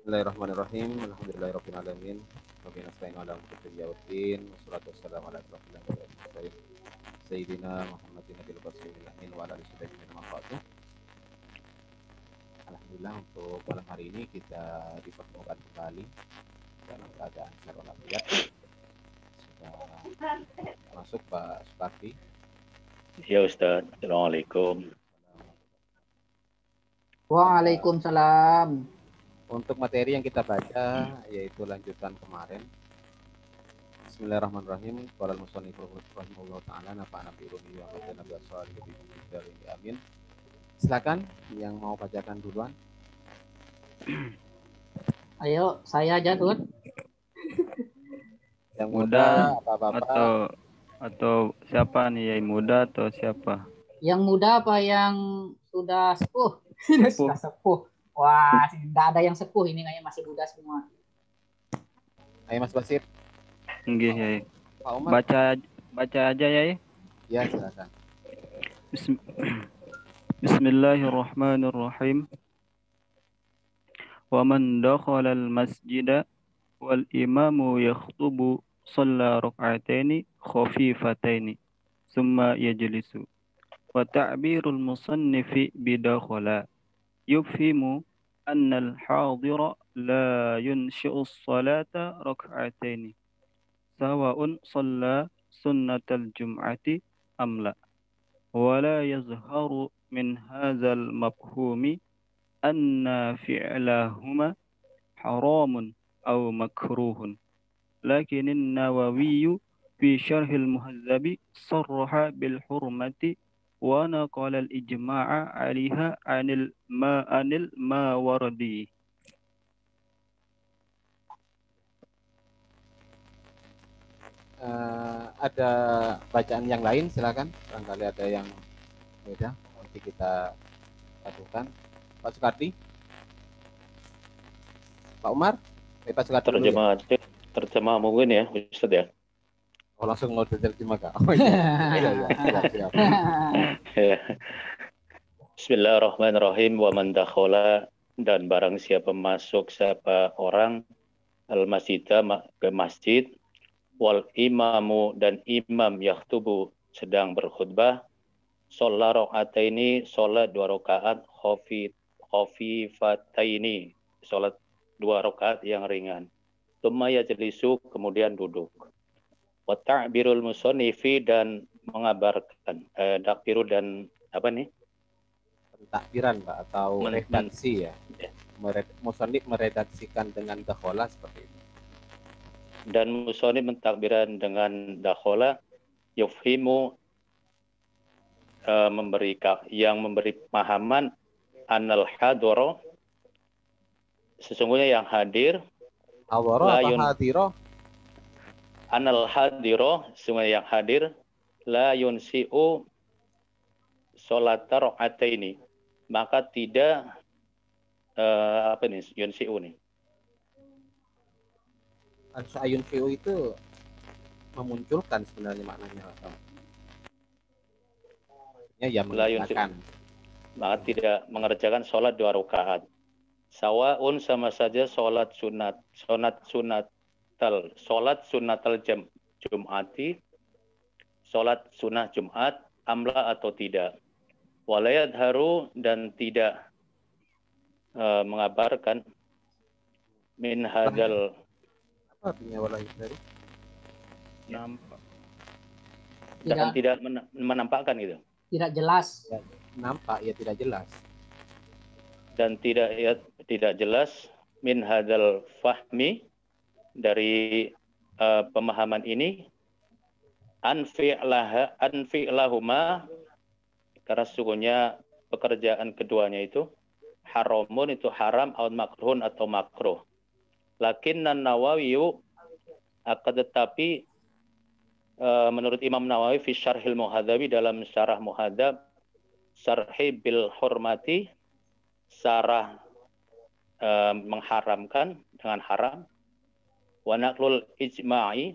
Bismillahirrahmanirrahim. Alhamdulillahirabbil alamin. Wa bihi nasta'inu ala umuri dunya waddin. Wassalatu wassalamu ala asyrofil anbiya'i wal mursalin. Sayyidina Muhammadin nabiyil qasimil amin wa ala alihi wasallam mafatuh. Alhamdulillah untuk malam hari ini kita dipertemukan kembali dalam keadaan sehat walafiat. Sudah masuk Pak Supardi. Ya Ustaz, Assalamualaikum. Waalaikumsalam. Untuk materi yang kita baca yaitu lanjutan kemarin. Bismillahirrahmanirrahim. Qala al-musannif rahimahullah taala nafa'ana bi ilmihi wa qadana bi asalihi bi amin. Silakan yang mau bacakan duluan. Ayo, saya aja tuh. Yang muda, bapak atau siapa nih, yang muda atau siapa? Yang muda apa yang sudah sepuh? Sudah sepuh. Wah, nggak ada yang sepuh ini, kayaknya masih muda semua. Ayo Mas Basir. Nggih, ya. Pak Umar. Baca aja ya. Ya, silakan. Bismillahirrahmanirrahim. Wa man dakhala al-masjida wal imamu yakhutubu shalla rak'ataini khafifataini thumma yajlisu. Wa ta'birul musannifi bidakhala yufhimu annal hadira la yunshi'u salata rak'ataini sawa'un shalla sunnatal jum'ati am la wa la yazharu min hadzal mafhumi anna fi'lahuma haramun aw makruhun lakin an-Nawawi fi syarhil muhadzabi sarraha bil hurmati wa naqala al-ijma'a 'alaiha 'anil Mawardi. Ada bacaan yang lain silakan. Barangkali ada yang beda nanti kita lakukan. Pak Sukardi. Pak Umar. Pak Sukardi. Terjemah mungkin ya Ustaz ya. Oh, langsung mau terjemah Kak. Oh iya. Siap. Bismillahirrahmanirrahim. Wa man dakhala, dan barang siapa masuk siapa orang al-masjidah ke masjid wal imamu, dan imam yaktubu sedang berkhutbah, sholla rakaataini, sholat 2 rakaat, khafifataini, sholat 2 rakaat yang ringan. Tsumma yajlisu, kemudian duduk. Wa ta'birul musannifi, dan mengabarkan takbiru dan apa nih? Takbiran Pak atau redaksi ya. Musannif meredaksikan dengan dakhala seperti itu. Dan musannif mentakbiran dengan dakhala yufhimu, memberi pemahaman anal hadoro, sesungguhnya yang hadir, anal hadiro, sesungguhnya yang hadir, la yunsi'u sholata rak'ataini, maka tidak apa nih yunsi'u nih? Ayun fi'u itu memunculkan sebenarnya maknanya. Ya mengerjakan. Maka tidak mengerjakan sholat 2 rakaat. Sawaun, sama saja sholat sunnatal jum'ati, sholat sunnah Jumat, amla atau tidak. Walayat haru, dan tidak mengabarkan min hadal. Apa artinya walayat haru? Nampak. Tidak menampakkan gitu. Tidak jelas. Ya, nampak ya tidak jelas. Dan tidak jelas min hadal fahmi, dari pemahaman ini, anfi'lahuma, karena sesungguhnya pekerjaan keduanya itu haramun, itu haram, atau makruhun, atau makruh. Lakinnan Nawawi, akan tetapi menurut Imam Nawawi fi syarhil muhadzabi, dalam syarah muhadzab, syarhi bil hurmati, syarah mengharamkan dengan haram, wa naqlul ijma'i,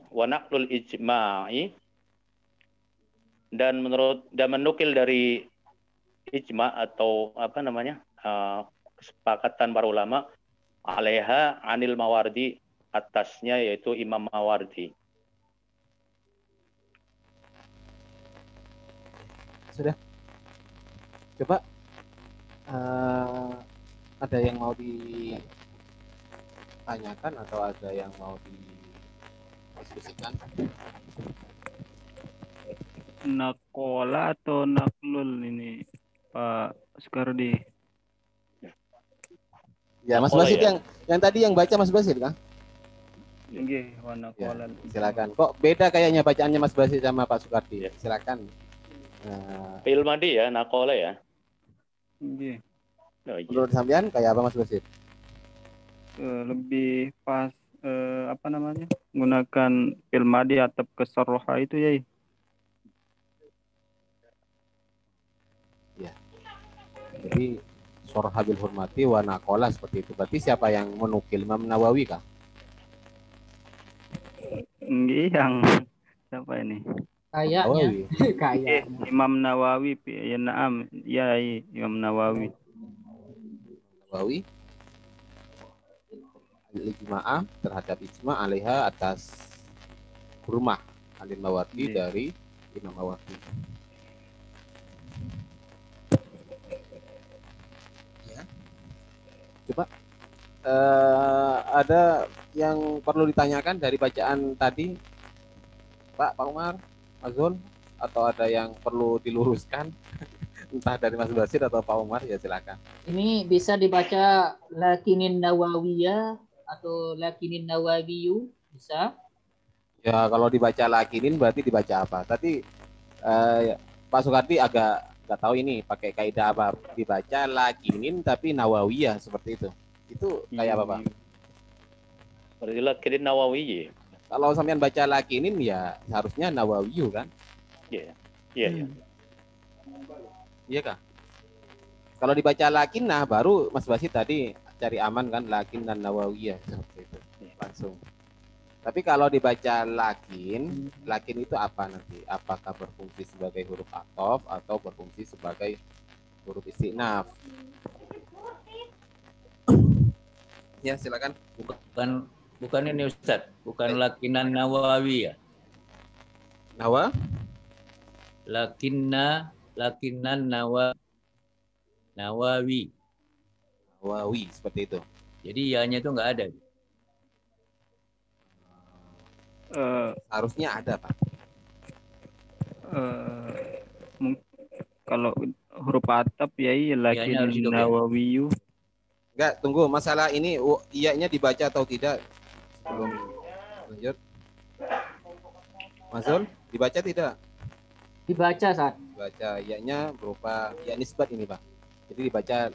dan menukil dari ijma' atau apa namanya, kesepakatan para ulama, alaiha anil Mawardi, atasnya yaitu Imam Mawardi. Sudah. Coba ada yang mau ditanyakan atau ada yang mau didiskusikan? Nakola atau naklul ini Pak Sukardi? Ya, Mas Nakola Basit ya. yang tadi yang baca Mas Basit kan? Nggih, wa nakola. Ya, silakan. Kok beda kayaknya bacaannya Mas Basit sama Pak Sukardi? Ya. Silakan. Fi'il madi ya, nakola ya. Nggih. Oh, iya. Menurut sampean kayak apa Mas Basit? Lebih pas apa namanya? Menggunakan filmadi atap ke sarroha itu ya. Jadi sorha bil hurmati wa naqala seperti itu. Berarti siapa yang menukil? Imam Nawawi kah? Nggih, yang siapa ini? Kayaknya, Nawawi. kayaknya. Imam Nawawi, ya naam, ya Imam Nawawi. Nawawi al-ijma'ah terhadap ijma' alaiha atas hurmah alil Mawardi Iya. dari Imam Mawardi. Ya. Coba ada yang perlu ditanyakan dari bacaan tadi, Pak Umar, Mas Zul, atau ada yang perlu diluruskan? Entah dari Mas Basit atau Pak Umar, ya silakan. Ini bisa dibaca lakinin nawawiyah atau lakinin nawawiyu, bisa. Ya kalau dibaca lakinin berarti dibaca apa? Tadi Pak Soekardi agak nggak tahu ini pakai kaidah apa, dibaca lakinin tapi nawawiyah seperti itu. Itu kayak apa Pak? Berarti lakinin Nawawi. Kalau sampean baca lakinin ya harusnya nawawiyu kan? Iya. Iya, iya. Iya kah? Kalau dibaca lakinah baru Mas Basit tadi cari aman kan, lakin dan nawawiyah seperti itu langsung. Tapi kalau dibaca lakin itu apa nanti? Apakah berfungsi sebagai huruf athof atau berfungsi sebagai huruf istinaf? Ya silakan. Bukan ini Ustaz, bukan lakinan Nawawi ya. Nawa? Lakinan Nawawi. Nawawi seperti itu. Jadi ya-nya itu nggak ada. Harusnya ada Pak. Kalau huruf atap ya iya Iya-nya harus lakin hidup, ya. Nawawiyu. Enggak, tunggu masalah ini iya-nya dibaca atau tidak sebelum lanjut. Mas Zul, dibaca tidak? Dibaca saat. Dibaca iya-nya berupa ya nisbat ini Pak. Jadi dibaca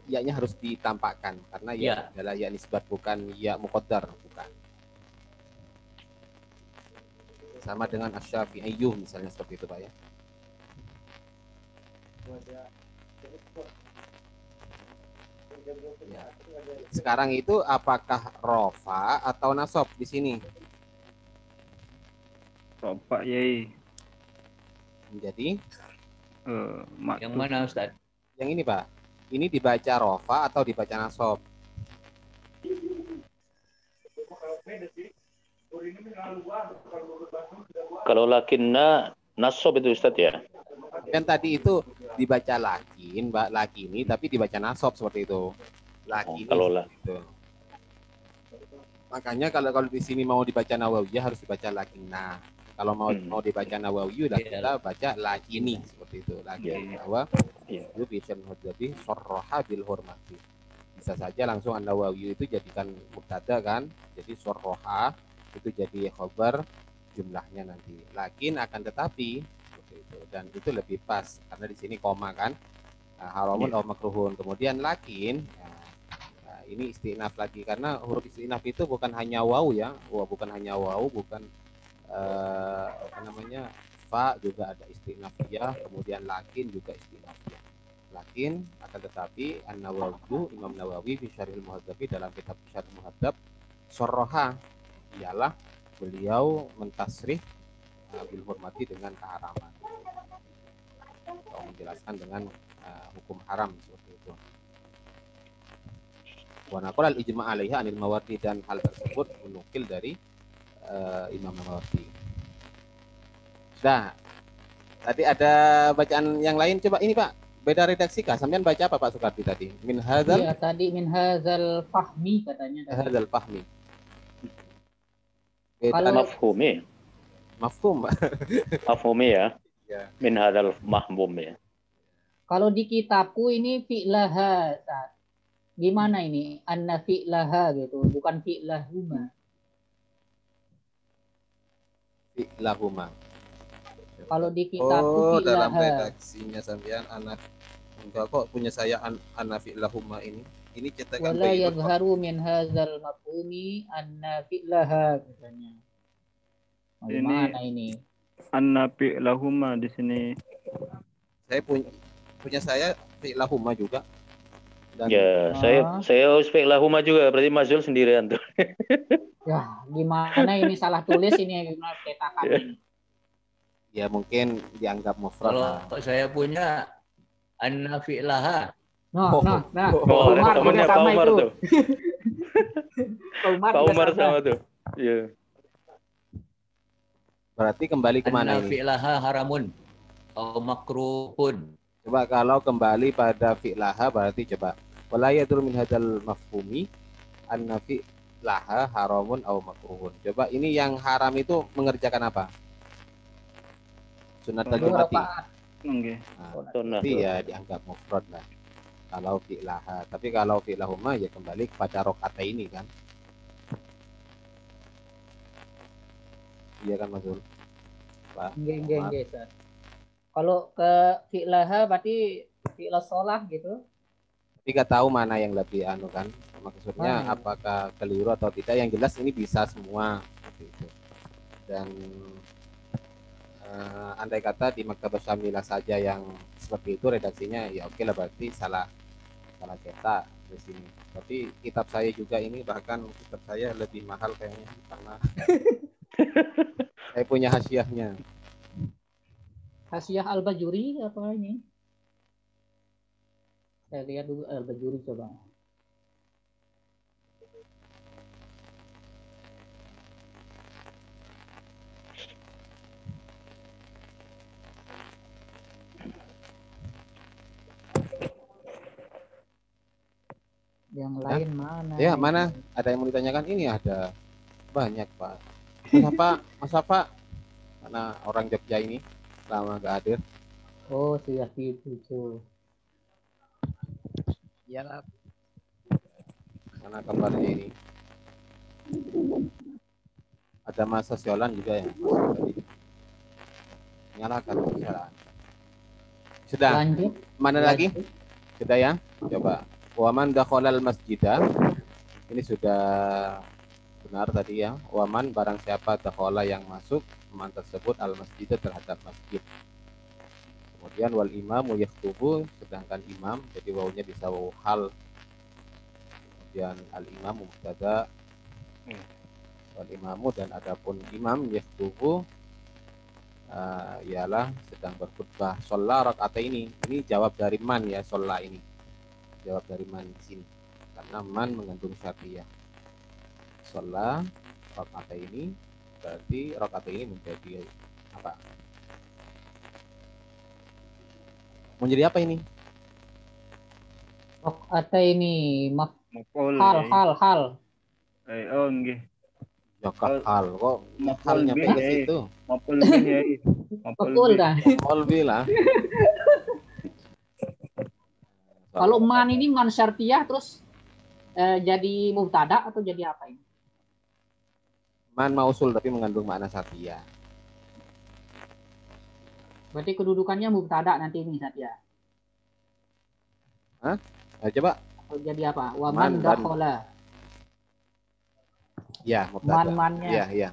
iya-nya harus ditampakkan karena ya adalah ya nisbat, bukan ya muqaddar, bukan. Sama dengan asy-Syafi'iyyuh misalnya seperti itu Pak ya. Ya. Sekarang itu apakah rofa atau nasab di sini? Rofa ya. Menjadi Yang mana Ustaz? yang ini Pak. Ini dibaca rofa atau dibaca nasab? Kalau lakinna nasab itu Ustaz ya. Kan tadi itu dibaca lakin, Mbak, lakini tapi dibaca nasab seperti itu. Lakini kalau itu. Makanya kalau di sini mau dibaca nawawiyah harus dibaca lakinna. Kalau mau dibaca nawawiyah kita baca lakini seperti itu. Lakini bahwa itu bisa menjadi sorroha bil hormati. Bisa saja langsung an-Nawawi itu jadikan mubtada kan. Jadi sorroha itu jadi khabar jumlahnya nanti. Lakin akan tetapi seperti itu, dan itu lebih pas karena di sini koma kan. Haramun atau makruhun. Kemudian lakin ini istinaf lagi karena huruf istinaf itu bukan hanya waw ya, bukan hanya waw, bukan apa namanya fa, juga ada istinafiyah, kemudian lakin juga istinafiyah. Lakin akan tetapi An-Nawawi, Imam Nawawi di Syarhil Muhadzabi, dalam kitab Syarh Muhadzab, sorroha ialah beliau mentasrih bil hormati dengan keharaman atau menjelaskan dengan hukum haram seperti itu. Wa naqala al-ijma' 'alaiha 'anil Mawardi, dan hal tersebut menukil dari Imam Mawardi. Nah, tadi ada bacaan yang lain, coba ini Pak, beda redaksi kah? Sampean baca apa Pak Sukarti tadi? Min hadzal? Iya, tadi min hadzal fahmi katanya tadi. Hadzal fahmi. Kalau Mafhumi. Mafhum, Pak. Mafhumi ya. Ya. Min hadzal mahmum ya. Kalau di kitabku ini fi'laha, Ustaz. Gimana ini? Anna fi'laha gitu, bukan fi'lahuma. Fi'lahuma. Kalau di kitabku dalam fi'laha. redaksinya sampean anak enggak kok, punya saya anna fi'lahuma ini. Ini cetakan Wala Bayrut, Pak. yadharu min hadzal mafhumi anna fi'laha katanya. Gimana ini? Anna fi'lahuma di sini. Saya punya saya fi'lahuma juga. Dan Ya, saya fi'lahuma juga, berarti Mas Zul sendirian tuh. Ya, gimana ini salah tulis ini gimana cetakan ini? ya mungkin dianggap mufrad. Kalau saya punya anna fi'laha. Oh. Nah. Oh, Umar temennya juga Pak sama Umar itu. tuh. Pak Umar sama tuh. Iya. Berarti kembali kemana Anna ini? fi'laha haramun atau makruhun. Coba kalau kembali pada fi'laha berarti coba wala yadur min hadzal mafhumi anna fi'laha haramun aw makruhun. Coba ini yang haram itu mengerjakan apa? Sunat dan Dua mati. rakaat. Nggih. Sunnah. Berarti ya dianggap mufrad lah. Kalau fi'laha, tapi kalau fi'lahuma ya kembali kepada rakaat ini kan. Iya kan Mas Zul? Pak. Nggih, Ustaz. Kalau ke fi'laha berarti fi'la sholah gitu. Tapi nggak tahu mana yang lebih anu kan. Maksudnya apakah keliru atau tidak, yang jelas ini bisa semua seperti itu. Dan andai kata di Maktabah Syamilah saja yang seperti itu redaksinya, ya oke lah, berarti salah cetak di sini. Tapi kitab saya juga ini, bahkan kitab saya lebih mahal kayaknya karena saya punya hasyiahnya. Hasyiah Al-Bajuri apa ini? Saya lihat dulu Al-Bajuri coba. Yang lain mana? Ya, mana? Ada yang mau ditanyakan? Ini ada banyak, Pak. Mas Apa? Mana orang Jogja ini lama gak hadir? Oh, sudah itu. Iyalah. Mana kabarnya ini? Ada Mas Sosiolan juga yang nyalakan Sosiolan. Sudah. Lanjut. Mana lagi? Sudah ya? Coba. Waman dakhalal masjidah. Ini sudah benar tadi ya. Waman barang siapa dakhala yang masuk man tersebut al masjid terhadap masjid. Kemudian wal imamu yaktubu, sedangkan imam, jadi wawunya bisa wawu hal. Kemudian al imamu mubtada, wal imamu, dan adapun imam yaktubu ialah sedang berkhutbah. Sholla rakaat ini jawab dari man ya, sholla ini jawab dari man di sini karena man mengandung syartiyah. Sholla rakaat ini berarti rakaat ini menjadi apa? Menjadi apa ini? Rakaat ini Maf'ul. hal. Oh nggih. Jakak hal kok Maf'ul halnya bih, ke situ. Maf'ul bih ya. Betul dah. Maf'ul bih lah. Kalau man ini man syartiyah terus jadi mubtada atau jadi apa ini? Man mausul tapi mengandung makna syartiyah. Berarti kedudukannya mubtada nanti ini Satya. Hah? Nah, coba. Atau jadi apa? Wa man dakhala. Ya, mubtada. Man-mannya. Iya.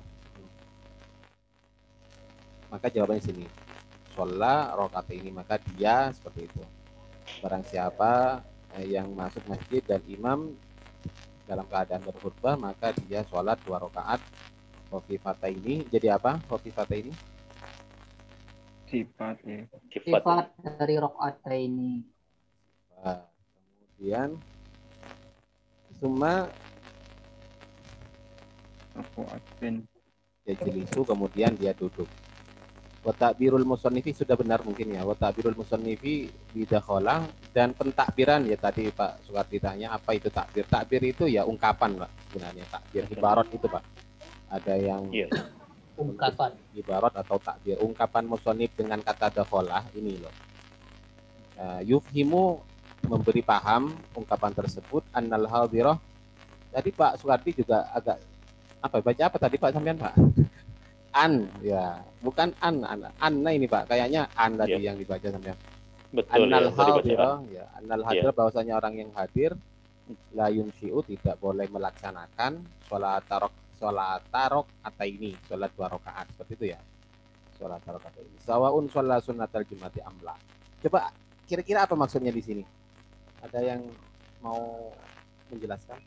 Maka jawabannya sini. Sholla rakaat ini, maka dia seperti itu. Barang siapa yang masuk masjid dan imam dalam keadaan berkhutbah, maka dia sholat 2 rakaat khafifata ini. Jadi apa khafifata ini? Sifat ya. Sifat dari rakaat ini. Kemudian di Summa yajlisu, kemudian dia duduk. Wa ta'birul musannifi sudah benar mungkin ya. Wa ta'birul musannifi bidakhala, dan pentakbiran ya tadi Pak Sukardi tanya apa itu takbir. Takbir itu ya ungkapan Pak sebenarnya. Takbir ibarat itu Pak. Ada yang Ungkapan ibarat atau takbir. Ungkapan musannif dengan kata dakhala ini loh. Yufhimu, memberi paham ungkapan tersebut, annal hadirah. Tadi Pak Sukardi juga agak apa baca apa tadi Pak sampean Pak? An ya, bukan anna ini Pak, kayaknya an tadi yang dibaca sampean. Betul. Annal ya, hadirah ya, annal hadirah bahwasanya orang yang hadir la yunsyi'u, tidak boleh melaksanakan sholat tarok atau ini sholat 2 rakaat seperti itu ya. Sholat tarok atau ini. Sawaun sholat sunnatal jumati amla. Coba kira-kira apa maksudnya di sini? Ada yang mau menjelaskan?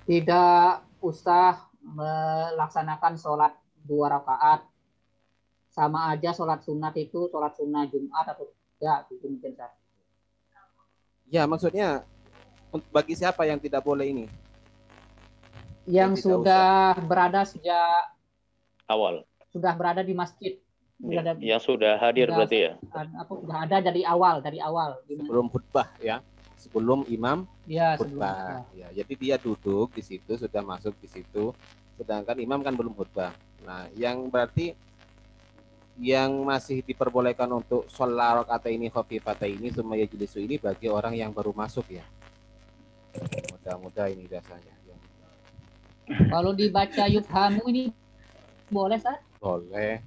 tidak usah melaksanakan sholat 2 rakaat, sama aja sholat sunat itu sholat sunnah Jumat atau tidak, itu mungkin Ustaz. Ya maksudnya bagi siapa yang tidak boleh ini? Yang sudah berada sejak awal, sudah berada di masjid, yang sudah hadir berarti ya? Sudah ada dari awal sebelum khutbah ya, sebelum imam ya, khutbah ya. Jadi dia duduk di situ, sudah masuk di situ, sedangkan imam kan belum khutbah. Nah yang berarti yang masih diperbolehkan untuk sholat rakaat ini khafifata ini summa yajlisu ini bagi orang yang baru masuk ya. Mudah-mudah ini biasanya. Kalau dibaca yufhamu ini boleh Ustaz? Boleh.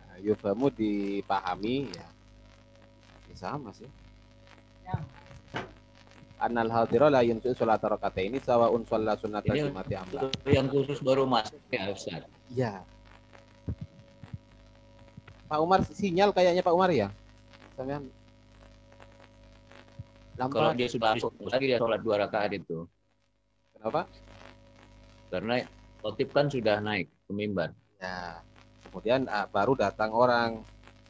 Nah, yufhamu dipahami ya. Sama sih. Ya. Annal hadira la yunsu sholat rakataini sawaun shalla sunnatal jumati amla. Yang khusus baru masuk ya Ustaz. Iya. Pak Umar sinyal kayaknya Pak Umar ya. Sampean. Kalau dia sudah masuk lagi dia sholat 2 rakaat itu. Kenapa? Karena khotib kan sudah naik ke mimbar. Ya. Kemudian baru datang orang.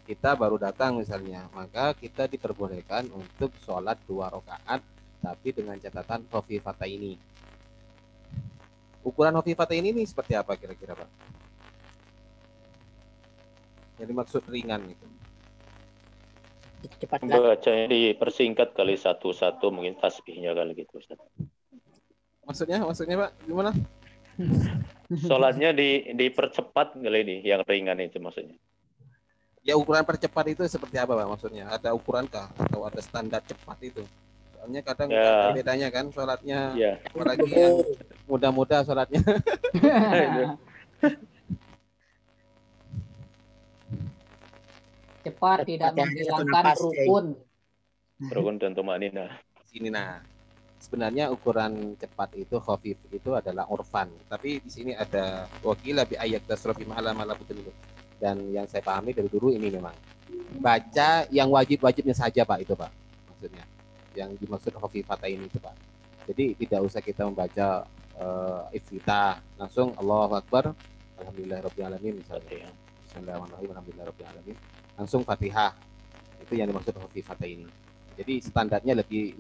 Kita baru datang misalnya, maka kita diperbolehkan untuk sholat 2 rakaat tapi dengan catatan khafifata ini. Ukuran khafifata ini seperti apa kira-kira Pak? Jadi maksud ringan itu. Cepat bacanya dipersingkat kali satu-satu, mungkin tasbihnya kali gitu Ustaz. Maksudnya Pak gimana? Sholatnya dipercepat kali ini, yang ringan itu maksudnya. Ya ukuran percepat itu seperti apa Pak maksudnya? Ada ukurankah atau ada standar cepat itu? Soalnya kadang ada bedanya kan sholatnya, apalagi yang muda-muda sholatnya. Cepat, tidak menghilangkan rukun. Rukun dan tumanina. Sini nah. Sebenarnya ukuran cepat itu khafif itu adalah urfan. Tapi di sini ada wakila bi ayat tasrofi ma'ala betul. Dan yang saya pahami dari dulu ini memang baca yang wajib-wajibnya saja Pak itu Pak. Maksudnya yang dimaksud khafifata ini itu Pak. Jadi tidak usah kita membaca iftitah, langsung Allahu Akbar, alhamdulillahirabbil alamin misalnya. Bismillahirrahmanirrahim, alhamdulillahirabbil alamin. Langsung Fatihah. Itu yang dimaksud khafifata ini. Jadi standarnya lebih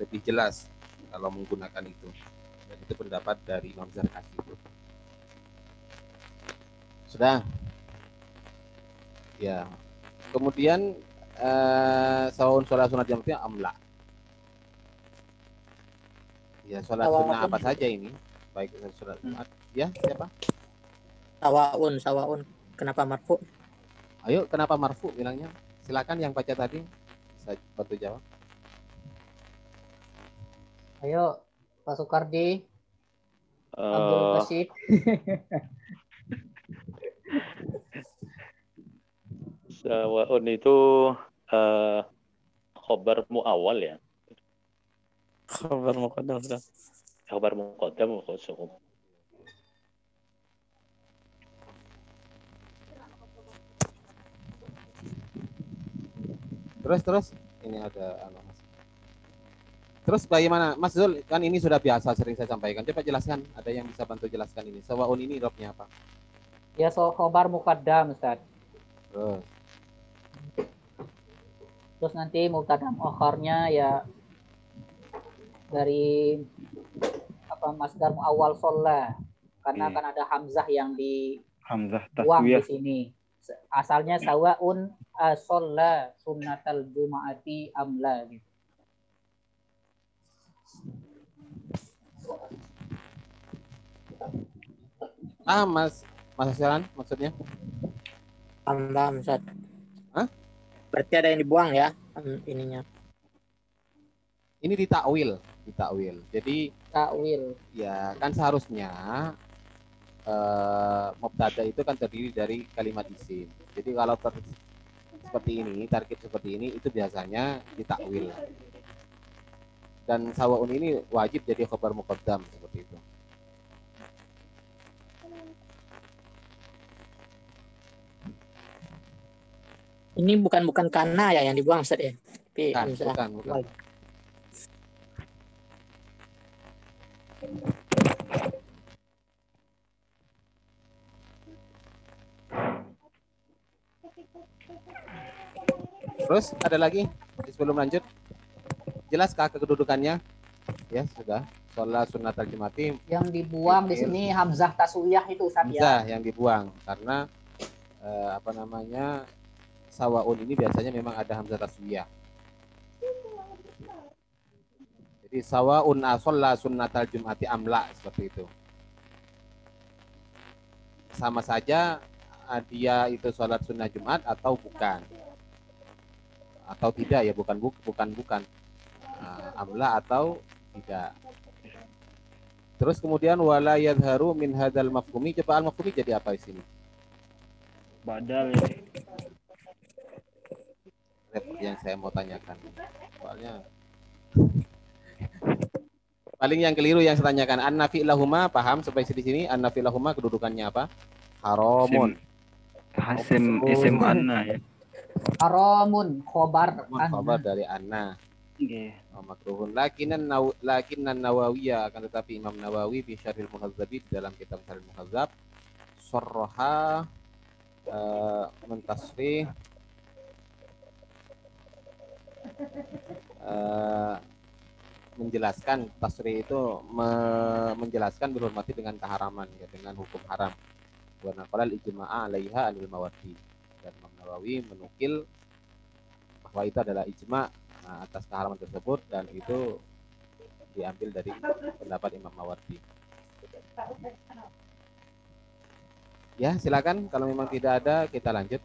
lebih jelas kalau menggunakan itu. Dan itu pendapat dari Imam Zarkashi itu. Sudah. Ya. Kemudian saun sholat sunat jamnya amla. Ya, sholat sunnah apa saja ini? Baik sholat sunat. Ya, siapa? Sawaun. Kenapa marfu? Ayo, kenapa marfu bilangnya? Silakan yang baca tadi. Saya bantu jawab. Ayo, Pak Sukardi. Abdul Basit. Sawaun itu khobar muawal ya. Khobar muqaddam. Khobar muqaddam khusus. Terus ini ada Terus bagaimana Mas Zul, kan ini sudah biasa sering saya sampaikan. Coba jelaskan, ada yang bisa bantu jelaskan ini. Sawaun ini robnya apa? Ya, khobar muqaddam Ustaz. Terus nanti muqaddam akharnya ya dari masdar awal sholla, karena akan ada hamzah yang Hamzah dibuang di taswiyah. sini. Asalnya sawaun sholla sunnatal jumaati amla gitu. Mas Hasan maksudnya? Paham, Ustaz. Hah? Berarti ada yang dibuang ya ininya. Ini ditakwil. Jadi Takwil. ya kan seharusnya mubtada itu kan terdiri dari kalimat isim. Jadi kalau seperti ini, tarkib seperti ini itu biasanya ditakwil. Dan sawaun ini wajib jadi khabar muqaddam seperti itu. Ini bukan karena ya yang dibuang, Ustaz ya. Tapi Bukan. Terus ada lagi sebelum lanjut? Jelaskah kedudukannya? Ya sudah. Sholat sunnatal jumati. Yang dibuang di sini hamzah taswiyah itu, Ustaz ya. Hamzah yang dibuang karena sawaun ini biasanya memang ada hamzah taswiyah. Jadi sawaun sholat sunnatal jumati amla seperti itu. Sama saja dia itu sholat sunnah Jumat atau bukan. Atau tidak ya, bukan. Amla atau tidak. Terus kemudian wala yadharu min hadzal mafhumi. Coba al mafhumi jadi apa di sini? Badal ya. Yang saya mau tanyakan. Soalnya paling yang keliru yang saya tanyakan, an-nafi lahuma, paham sampai di sini an-nafi lahuma kedudukannya apa? Haramun. Isim anna ya. Haramun khobar dari anna. Nggih. Makruhun lakinan Nawawiyah, akan tetapi Imam Nawawi di Syarhil Muhadzabi, dalam kitab Syarhil Muhadzab, sarraha mentasrih menjelaskan, tasrih itu menjelaskan berhormati dengan keharaman ya, dengan hukum haram. Wa naqalal ijma'a 'alaiha anil mawaddi. Dan Imam Nawawi menukil bahwa itu adalah ijma' atas keharaman tersebut, dan itu diambil dari pendapat Imam Mawardi. Ya, silakan kalau memang tidak ada kita lanjut.